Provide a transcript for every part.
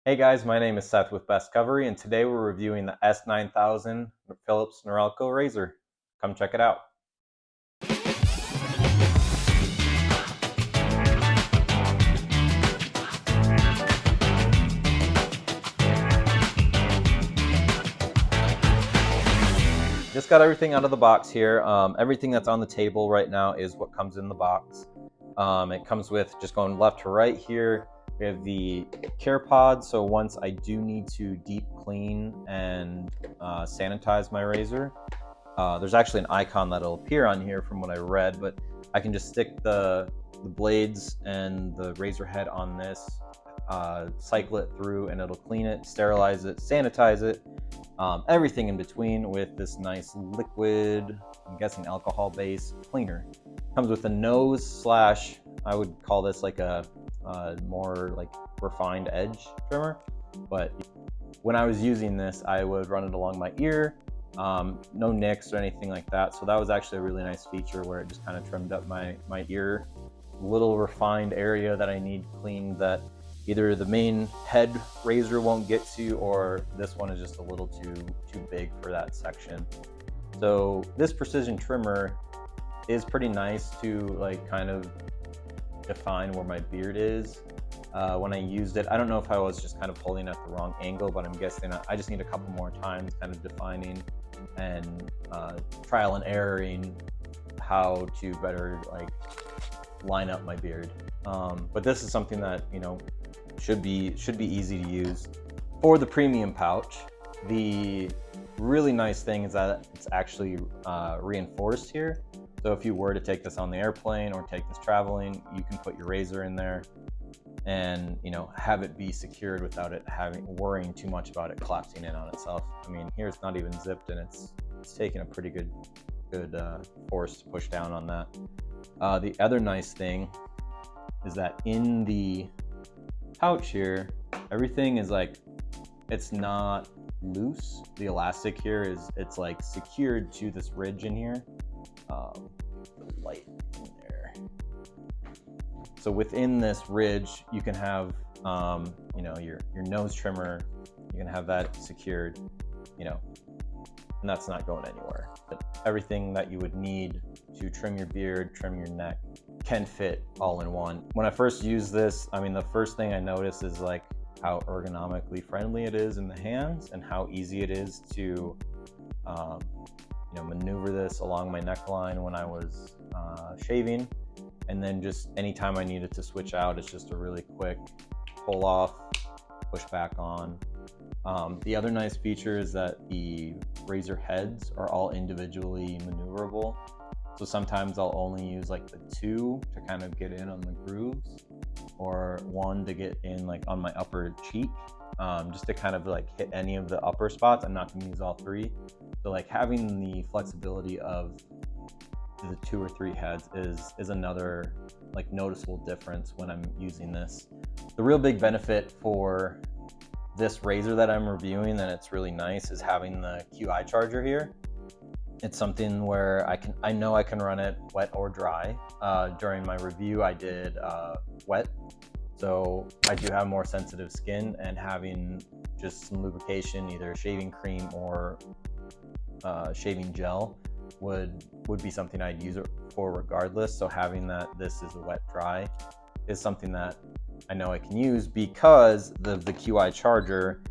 Hey guys, my name is Seth with Bestcovery, and today we're reviewing the S9000 Philips Norelco razor. Come check it out. Just got everything out of the box here. Everything that's on the table right now is what comes in the box. It comes with, just going left to right here, we have the care pod. So once I do need to deep clean and sanitize my razor, there's actually an icon that'll appear on here from what I read, but I can just stick the blades and the razor head on this, cycle it through, and it'll clean it, sterilize it, sanitize it, everything in between with this nice liquid, I'm guessing alcohol-based cleaner. Comes with a nose slash, I would call this like a more like refined edge trimmer, but when I was using this, I would run it along my ear, no nicks or anything like that. So that was actually a really nice feature where it just kind of trimmed up my ear, little refined area that I need cleaned that either the main head razor won't get to, or this one is just a little too big for that section. So this precision trimmer is pretty nice to like kind of define where my beard is. When I used it, I don't know if I was just kind of pulling at the wrong angle, but I'm guessing I just need a couple more times kind of defining and trial and erroring how to better like line up my beard. But this is something that, you know, should be easy to use. For the premium pouch, the really nice thing is that it's actually reinforced here. So if you were to take this on the airplane or take this traveling, you can put your razor in there and, you know, have it be secured without it worrying too much about it collapsing in on itself. I mean, here it's not even zipped, and it's taking a pretty good force to push down on that. The other nice thing is that in the pouch here, everything is like, it's not loose. The elastic here it's like secured to this ridge in here. The light in there. So within this ridge, you can have, you know, your nose trimmer. You can have that secured, you know, and that's not going anywhere. But everything that you would need to trim your beard, trim your neck, can fit all in one. When I first used this, I mean, the first thing I noticed is like how ergonomically friendly it is in the hands and how easy it is to, you know, maneuver this along my neckline when I was shaving. And then just anytime I needed to switch out, it's just a really quick pull off, push back on. The other nice feature is that the razor heads are all individually maneuverable. So sometimes I'll only use like the two to kind of get in on the grooves, or one to get in like on my upper cheek, just to kind of like hit any of the upper spots. I'm not gonna use all three. So like having the flexibility of the 2 or 3 heads is another like noticeable difference when I'm using this. The real big benefit for this razor that I'm reviewing, and it's really nice, is having the QI charger here. It's something where I know I can run it wet or dry. During my review, I did wet, so I do have more sensitive skin, and having just some lubrication, either shaving cream or shaving gel, would be something I'd use it for regardless. So having that this is a wet dry is something that I know I can use, because the QI charger,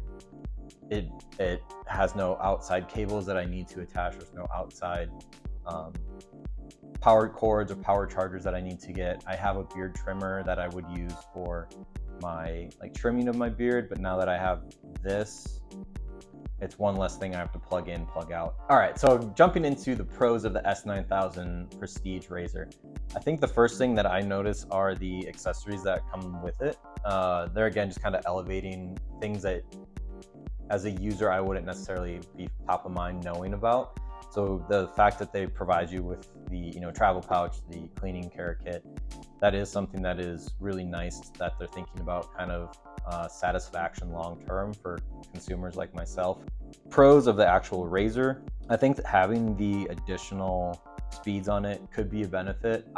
it has no outside cables that I need to attach. There's no outside power cords or power chargers that I need to get. I have a beard trimmer that I would use for my like trimming of my beard, but now that I have this, it's one less thing I have to plug in, plug out. All right, so jumping into the pros of the S9000 Prestige razor. I think the first thing that I notice are the accessories that come with it. They're again just kind of elevating things that as a user I wouldn't necessarily be top of mind knowing about. So the fact that they provide you with the, you know, travel pouch, the cleaning care kit, that is something that is really nice that they're thinking about kind of satisfaction long term for consumers like myself. Pros of the actual razor, I think that having the additional speeds on it could be a benefit.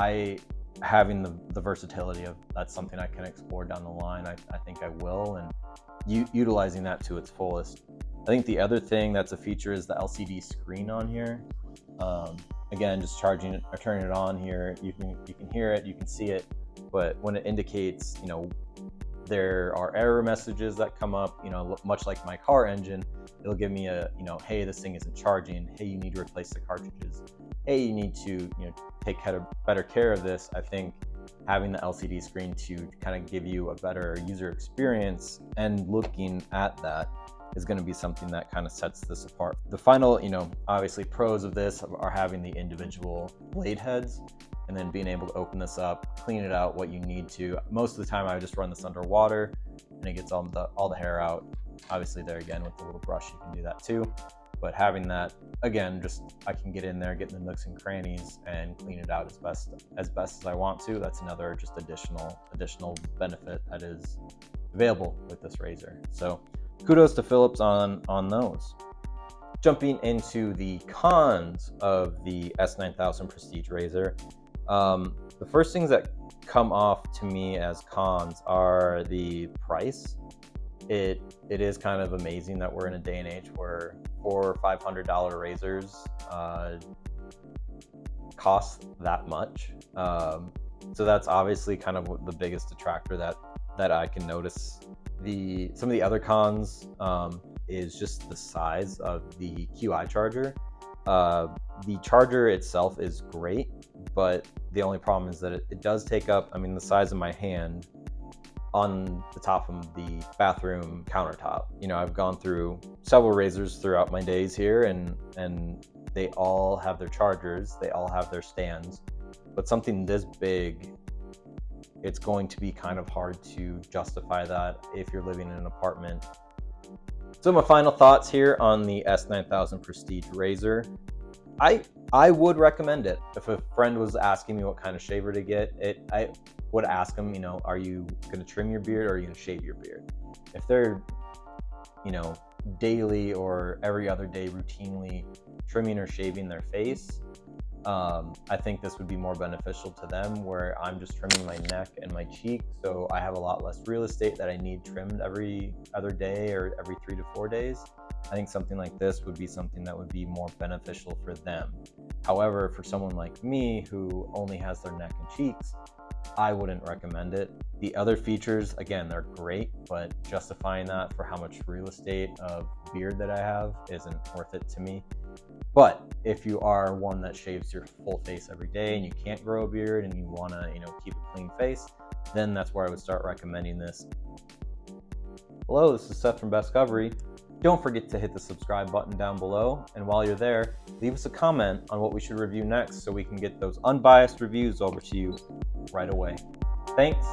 Having the versatility of, that's something I can explore down the line. I think I will, and utilizing that to its fullest. I think the other thing that's a feature is the LCD screen on here. Again, just charging it or turning it on here, you can hear it, you can see it, but when it indicates, there are error messages that come up, much like my car engine, it'll give me a, hey, this thing isn't charging. Hey, you need to replace the cartridges. Hey, you need to, take better care of this. I think having the LCD screen to kind of give you a better user experience and looking at that is going to be something that kind of sets this apart. The final, obviously pros of this are having the individual blade heads and then being able to open this up, clean it out what you need to. Most of the time I just run this underwater and it gets all the hair out. Obviously there again with the little brush you can do that too. But having that, again, just I can get in there, get in the nooks and crannies and clean it out as best as I want to. That's another just additional benefit that is available with this razor. So kudos to Philips on those. Jumping into the cons of the S9000 Prestige razor, the first things that come off to me as cons are the price. It is kind of amazing that we're in a day and age where $400 or $500 razors cost that much. So that's obviously kind of the biggest detractor that I can notice. Some of the other cons is just the size of the QI charger. The charger itself is great, but the only problem is that it does take up, the size of my hand on the top of the bathroom countertop. I've gone through several razors throughout my days here, and they all have their chargers, they all have their stands, but something this big, it's going to be kind of hard to justify that if you're living in an apartment. So my final thoughts here on the S9000 Prestige razor. I would recommend it. If a friend was asking me what kind of shaver to get, I would ask them, are you going to trim your beard or are you going to shave your beard? If they're, daily or every other day routinely trimming or shaving their face, I think this would be more beneficial to them, where I'm just trimming my neck and my cheek, so I have a lot less real estate that I need trimmed every other day or every 3 to 4 days. I think something like this would be something that would be more beneficial for them. However, for someone like me who only has their neck and cheeks, I wouldn't recommend it. The other features, again, they're great, but justifying that for how much real estate of beard that I have isn't worth it to me. But if you are one that shaves your full face every day and you can't grow a beard and you want to, keep a clean face, then that's where I would start recommending this. Hello, this is Seth from Bestcovery. Don't forget to hit the subscribe button down below, and while you're there, leave us a comment on what we should review next so we can get those unbiased reviews over to you right away. Thanks.